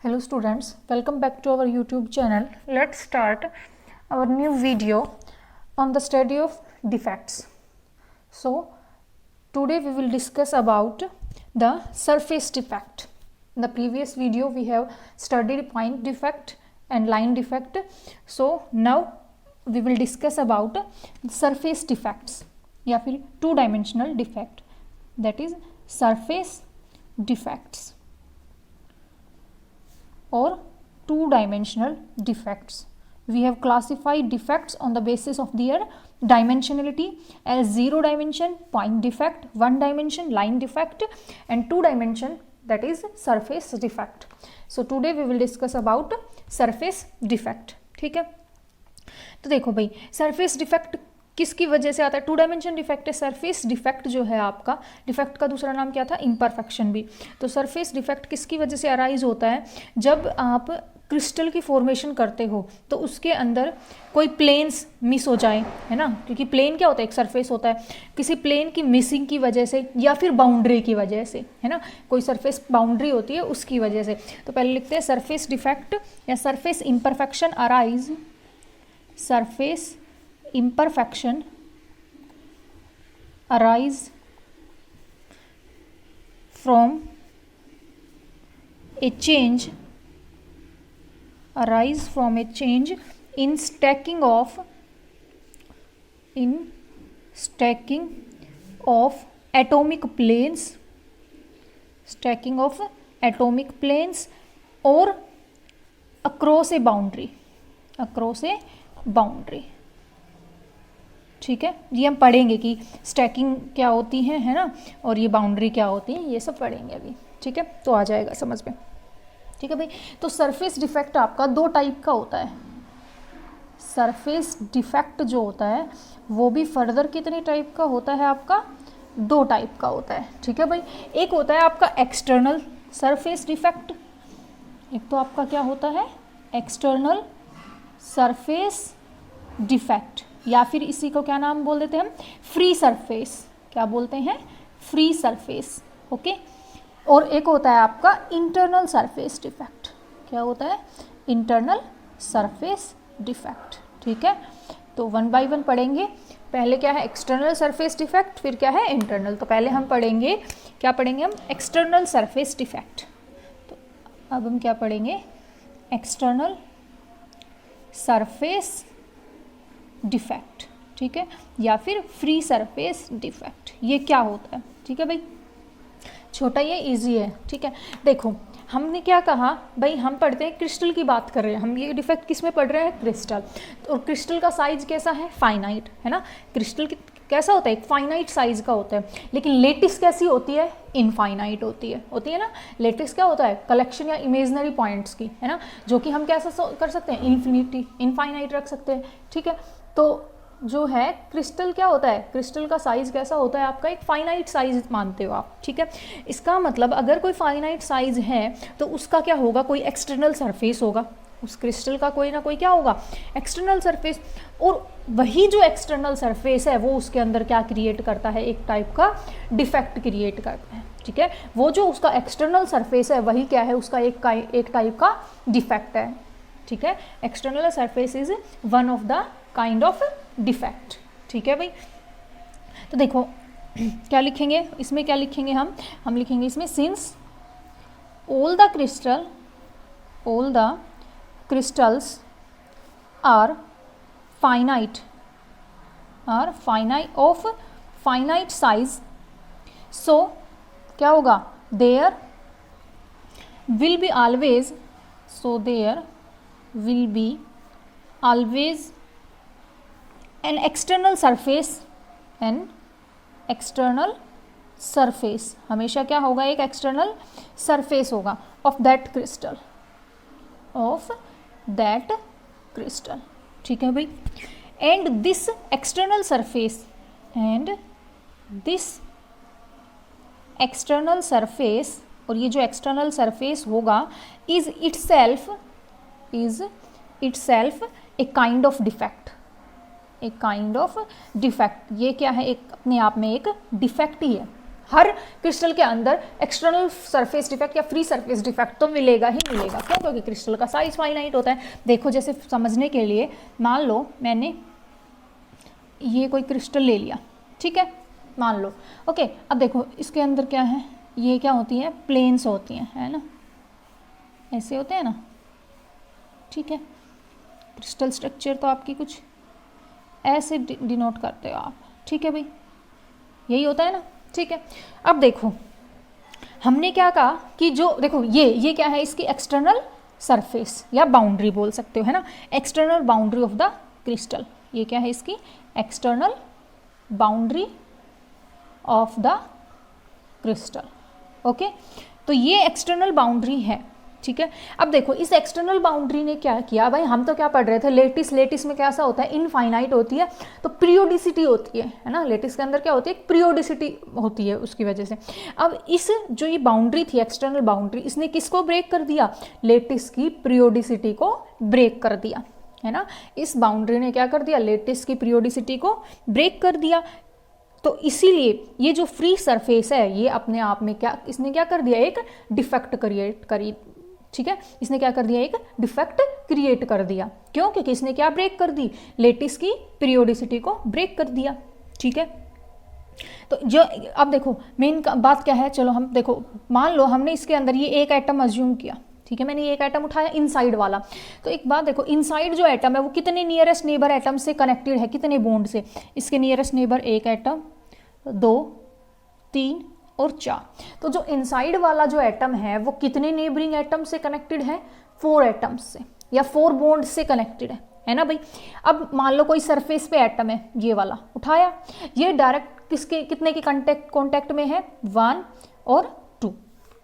Hello students, welcome back to our YouTube channel. Let's start our new video on the study of defects. So today we will discuss about the surface defect. In the previous video we have studied point defect and line defect. So now we will discuss about surface defects या फिर two dimensional defect, that is surface defects or two-dimensional defects. We have classified defects on the basis of their dimensionality as 0 dimension point defect, 1 dimension line defect and 2 dimension, that is surface defect. So today we will discuss about surface defect. ठीक है, तो देखो भाई surface defect किसकी वजह से आता है? 2 डायमेंशन डिफेक्ट है। सरफेस डिफेक्ट जो है आपका, डिफेक्ट का दूसरा नाम क्या था? इम्परफेक्शन भी। तो सरफेस डिफेक्ट किसकी वजह से अराइज होता है? जब आप क्रिस्टल की फॉर्मेशन करते हो तो उसके अंदर कोई प्लेन्स मिस हो जाए, है ना, क्योंकि प्लेन क्या होता है? एक सरफेस होता है। किसी प्लेन की मिसिंग की वजह से या फिर बाउंड्री की वजह से, है ना, कोई सरफेस बाउंड्री होती है उसकी वजह से। तो पहले लिखते हैं सरफेस डिफेक्ट या surface imperfection arise, surface imperfection arise from a change in stacking of atomic planes or across a boundary, ठीक है। ये हम पढ़ेंगे कि स्टैकिंग क्या होती है ना, और ये बाउंड्री क्या होती है, ये सब पढ़ेंगे अभी, ठीक है। तो आ जाएगा समझ में, ठीक है भाई। तो सरफेस डिफेक्ट आपका 2 टाइप का होता है। सरफेस डिफेक्ट जो होता है वो भी फर्दर कितने टाइप का होता है? आपका 2 टाइप का होता है, ठीक है भाई। एक होता है आपका एक्सटर्नल सरफेस डिफेक्ट, एक तो आपका क्या होता है? एक्सटर्नल सरफेस डिफेक्ट, या फिर इसी को क्या नाम बोल देते हैं हम? Free surface. क्या बोलते हैं? Free surface, okay. और एक होता है आपका इंटरनल सरफेस डिफेक्ट। क्या होता है? इंटरनल सरफेस डिफेक्ट, ठीक है। तो 1 बाय 1 पढ़ेंगे। पहले क्या है? एक्सटर्नल सरफेस डिफेक्ट, फिर क्या है? इंटरनल। तो पहले हम पढ़ेंगे, क्या पढ़ेंगे हम? External surface defect. तो अब हम क्या पढ़ेंगे? एक्सटर्नल सरफेस डिफेक्ट, ठीक है, या फिर फ्री सरफेस डिफेक्ट। ये क्या होता है? ठीक है भाई, छोटा ये इजी है, ठीक है। देखो हमने क्या कहा भाई, हम पढ़ते हैं क्रिस्टल की बात कर रहे हैं हम। ये डिफेक्ट किस में पढ़ रहे हैं? क्रिस्टल। तो क्रिस्टल का साइज कैसा है? फाइनाइट, है ना। क्रिस्टल कैसा होता है? एक फाइनाइट साइज का होता है। लेकिन लेटिस कैसी होती है? इनफाइनाइट होती है ना। लेटिस क्या होता है? कलेक्शन या इमेजनरी पॉइंट्स की, है ना, जो कि हम कैसा कर सकते हैं? इनफाइनाइट रख सकते हैं, ठीक है। तो जो है क्रिस्टल क्या होता है? क्रिस्टल का साइज कैसा होता है आपका? एक फाइनाइट साइज मानते हो आप, ठीक है। इसका मतलब अगर कोई फाइनाइट साइज है तो उसका क्या होगा? कोई एक्सटर्नल सरफेस होगा। उस क्रिस्टल का कोई ना कोई क्या होगा? External surface. और वही जो एक्सटर्नल सरफेस है वो उसके अंदर क्या क्रिएट करता है? एक टाइप का डिफेक्ट क्रिएट करता है, ठीक है। वो जो उसका एक्सटर्नल सरफेस है वही क्या है? उसका एक टाइप का डिफेक्ट है, ठीक है। External surface is one of the kind of defect, ठीक है भाई। तो देखो क्या लिखेंगे इसमें? क्या लिखेंगे हम लिखेंगे इसमें since all the crystals are finite of finite size, so क्या होगा? there will be always an external surface, हमेशा क्या होगा? एक एक्सटर्नल सरफेस होगा of that crystal, ठीक है भाई। and this external surface और ये जो एक्सटर्नल सरफेस होगा is itself a kind of defect, ये क्या है? एक अपने आप में एक डिफेक्ट ही है, हर क्रिस्टल के अंदर एक्सटर्नल सरफेस डिफेक्ट या फ्री सरफेस डिफेक्ट तो मिलेगा ही मिलेगा। क्यों? क्योंकि क्रिस्टल का साइज फाइनाइट होता है। देखो जैसे समझने के लिए मान लो मैंने ये कोई क्रिस्टल ले लिया, ठीक है, मान लो, ओके। अब देखो इसके अंदर क्या है, ये क्या होती है, प्लेन्स होती हैं, है ना, ऐसे होते हैं ना, ठीक है। क्रिस्टल स्ट्रक्चर तो आपकी कुछ ऐसे डिनोट करते हो आप, ठीक है भाई, यही होता है ना, ठीक है। अब देखो हमने क्या कहा कि जो देखो ये क्या है, इसकी एक्सटर्नल सरफेस या बाउंड्री बोल सकते हो, है ना, external boundary of the crystal. ये क्या है, इसकी external boundary of the crystal, okay. तो ये एक्सटर्नल बाउंड्री है, ठीक है। अब देखो इस एक्सटर्नल बाउंड्री ने क्या किया भाई, हम तो क्या पढ़ रहे थे, लेटिस में कैसा होता है, इनफाइनाइट होती है, तो पीरियोडिसिटी होती है ना, लेटिस के अंदर क्या होती है, पीरियोडिसिटी होती है उसकी वजह से। अब इस जो ये बाउंड्री थी, एक्सटर्नल बाउंड्री, इसने किसको ब्रेक कर दिया, लेटिस की पीरियोडिसिटी को ब्रेक कर दिया, है ना। इस बाउंड्री ने क्या कर दिया, लेटिस की पीरियोडिसिटी को ब्रेक कर दिया। तो इसीलिए ये जो फ्री सरफेस है ये अपने आप में क्या, इसने क्या कर दिया, एक डिफेक्ट क्रिएट करी, ठीक है, इसने क्या कर दिया, एक डिफेक्ट क्रिएट कर दिया। क्यों? क्योंकि इसने क्या ब्रेक कर दी, लेटिस की पीरियोडिसिटी को ब्रेक कर दिया, ठीक है। तो जो अब देखो मेन बात क्या है, चलो हम देखो, मान लो हमने इसके अंदर ये एक एटम अज्यूम किया, ठीक है, मैंने ये एक एटम उठाया इनसाइड वाला। तो एक बात देखो, इनसाइड जो एटम है वो कितने नियरेस्ट नेबर एटम से कनेक्टेड है, कितने बॉन्ड से, इसके नियरेस्ट नेबर एक एटम, 2, 3 और 4। तो जो इनसाइड वाला जो एटम है वो कितने नेबरिंग एटम से कनेक्टेड है, 4 एटम्स से या 4 बॉन्ड से कनेक्टेड है ना भाई। अब मान लो कोई सरफेस पे एटम है, ये वाला उठाया, ये डायरेक्ट किसके कितने के कांटेक्ट में है, 1 और 2।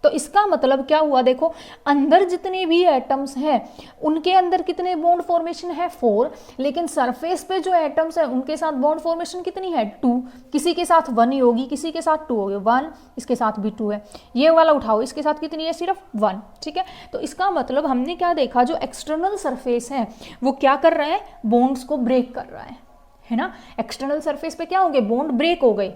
तो इसका मतलब क्या हुआ, देखो अंदर जितने भी एटम्स हैं उनके अंदर कितने बॉन्ड फॉर्मेशन है, 4, लेकिन सरफेस पे जो एटम्स हैं उनके साथ बॉन्ड फॉर्मेशन कितनी है, 2। किसी के साथ 1 ही होगी, किसी के साथ 2 होगी, 1 इसके साथ भी 2 है, ये वाला उठाओ इसके साथ कितनी है, सिर्फ 1, ठीक है। तो इसका मतलब हमने क्या देखा, जो एक्सटर्नल सरफेस है वो क्या कर रहा है, बॉन्ड्स को ब्रेक कर रहा है ना। एक्सटर्नल सरफेस पे क्या हो गए, बॉन्ड ब्रेक हो गए,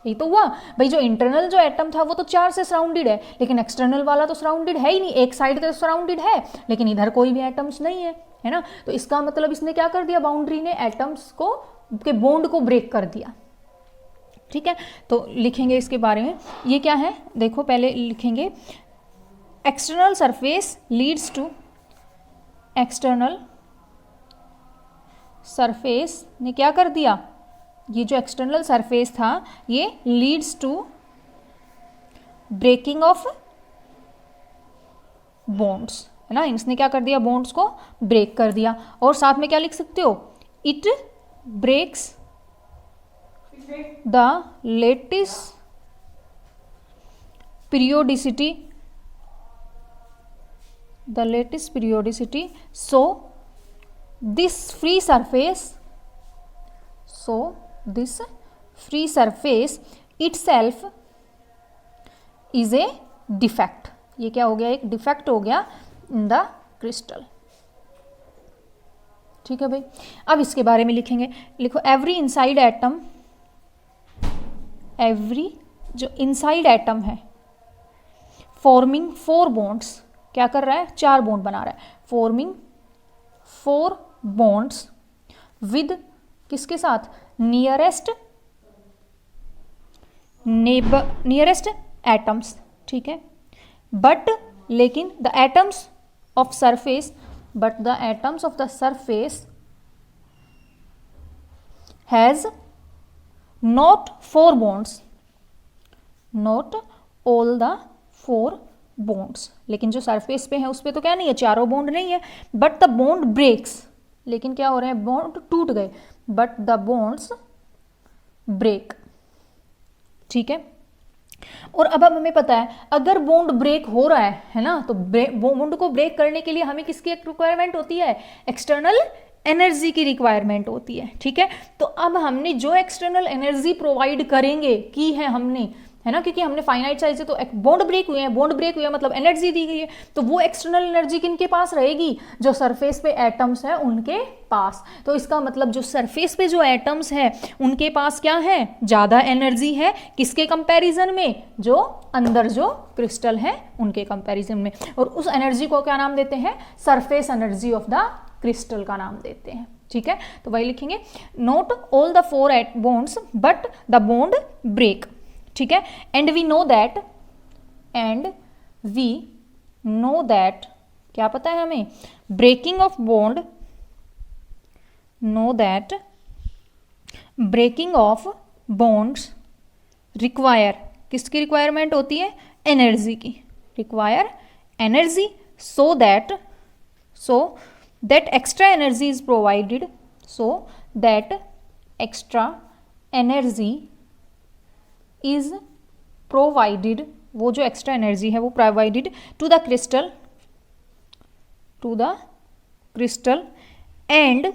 यही तो हुआ भाई। जो इंटरनल जो एटम था वो तो 4 से सराउंडेड है, लेकिन एक्सटर्नल वाला तो सराउंडेड है ही नहीं, एक साइड तो सराउंडेड है लेकिन इधर कोई भी एटम्स नहीं है ना। तो इसका मतलब इसने क्या कर दिया, बाउंड्री ने एटम्स को के बॉन्ड को ब्रेक कर दिया, ठीक है। तो लिखेंगे इसके बारे में, ये क्या है, देखो पहले लिखेंगे, external surface leads to, external surface ने क्या कर दिया, ये जो एक्सटर्नल सरफेस था ये leads to breaking of bonds, है ना, इसने क्या कर दिया, बॉन्ड्स को ब्रेक कर दिया। और साथ में क्या लिख सकते हो, it breaks the lattice periodicity, the lattice periodicity, so this free surface, so this free surface itself is a defect। ये क्या हो गया, एक डिफेक्ट हो गया इन द क्रिस्टल, ठीक है भाई। अब इसके बारे में लिखेंगे, लिखो एवरी इनसाइड एटम, एवरी जो इनसाइड एटम है फॉर्मिंग 4 बॉन्ड्स, क्या कर रहा है, 4 बॉन्ड बना रहा है, फॉर्मिंग 4 बॉन्ड्स विद किसके साथ, नियरेस्ट एटम्स, ठीक है। बट लेकिन the atoms of surface, but the atoms of the surface has not 4 bonds, not all the 4 bonds. लेकिन जो सरफेस पे है उस पर तो क्या नहीं है, चारों बॉन्ड नहीं है, बट द बॉन्ड ब्रेक्स, लेकिन क्या हो रहे हैं, बॉन्ड टूट गए, बट द बॉन्ड्स ब्रेक, ठीक है। और अब हमें पता है अगर बॉन्ड ब्रेक हो रहा है ना, तो बॉन्ड को ब्रेक करने के लिए हमें किसकी रिक्वायरमेंट होती है, एक्सटर्नल एनर्जी की रिक्वायरमेंट होती है, ठीक है। तो अब हमने जो एक्सटर्नल एनर्जी प्रोवाइड करेंगे की है हमने है ना, क्योंकि हमने फाइनाइट साइज से तो बॉन्ड ब्रेक हुए हैं, बॉन्ड ब्रेक हुए हैं मतलब एनर्जी दी गई है, तो वो एक्सटर्नल एनर्जी किनके पास रहेगी, जो सरफेस पे एटम्स हैं उनके पास। तो इसका मतलब जो सरफेस पे जो एटम्स हैं उनके पास क्या है, ज़्यादा एनर्जी है, किसके कंपैरिजन में, जो अंदर जो क्रिस्टल है उनके कंपैरिजन में। और उस एनर्जी को क्या नाम देते हैं, surface energy of the crystal का नाम देते हैं। ठीक है, तो वही लिखेंगे, not all the 4 bonds but the bond break. ठीक है, एंड वी नो दैट, क्या पता है हमें, breaking of bond, know that breaking of bonds require, किसकी रिक्वायरमेंट होती है, एनर्जी की, require energy, so that extra energy is provided, so that extra energy is provided, वो जो एक्स्ट्रा एनर्जी है वो provided to the crystal and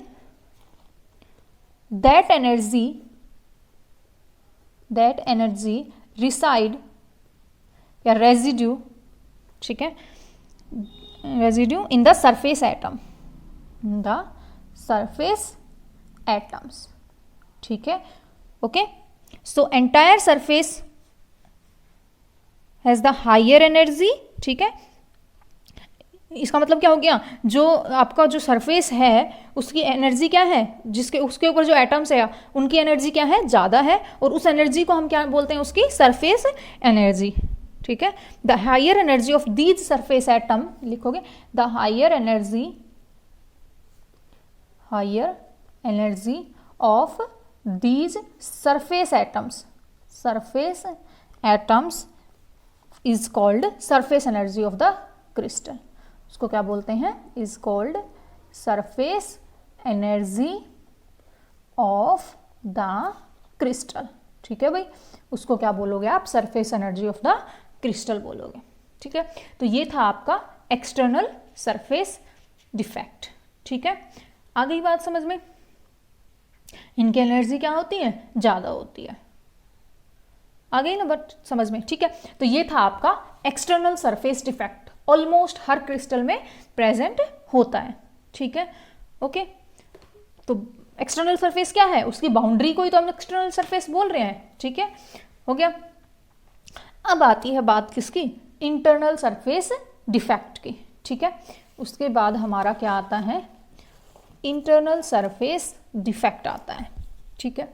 that energy reside या residue, ठीक है, residue in the surface atom, in the surface atoms. ठीक है, okay, so entire surface has the higher energy. ठीक है, इसका मतलब क्या हो गया, जो आपका जो सरफेस है उसकी एनर्जी क्या है, जिसके उसके ऊपर जो एटम्स है उनकी एनर्जी क्या है, ज़्यादा है, और उस एनर्जी को हम क्या बोलते हैं, उसकी सरफेस एनर्जी। ठीक है, the higher energy of these surface atom, लिखोगे the higher energy of these surface atoms is called surface energy of the crystal. उसको क्या बोलते हैं, is called surface energy of the crystal. ठीक है भाई, उसको क्या बोलोगे आप, surface energy of the crystal बोलोगे। ठीक है, तो ये था आपका एक्सटर्नल सरफेस डिफेक्ट। ठीक है, आ गई बात समझ में, इनकी एनर्जी क्या होती है, ज़्यादा होती है, आ गई ना बट समझ में। ठीक है, तो ये था आपका एक्सटर्नल सरफेस डिफेक्ट, ऑलमोस्ट हर क्रिस्टल में प्रेजेंट होता है। ठीक है, ओके, तो एक्सटर्नल सरफेस क्या है, उसकी बाउंड्री को ही तो हम एक्सटर्नल सरफेस बोल रहे हैं। ठीक है, हो गया। अब आती है बात किसकी, इंटरनल सरफेस डिफेक्ट की। ठीक है, उसके बाद हमारा क्या आता है, इंटरनल सरफेस डिफेक्ट आता है। ठीक है,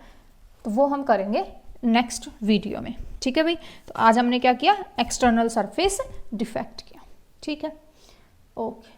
तो वो हम करेंगे नेक्स्ट वीडियो में। ठीक है भाई, तो आज हमने क्या किया, एक्सटर्नल सरफेस डिफेक्ट किया। ठीक है, ओके।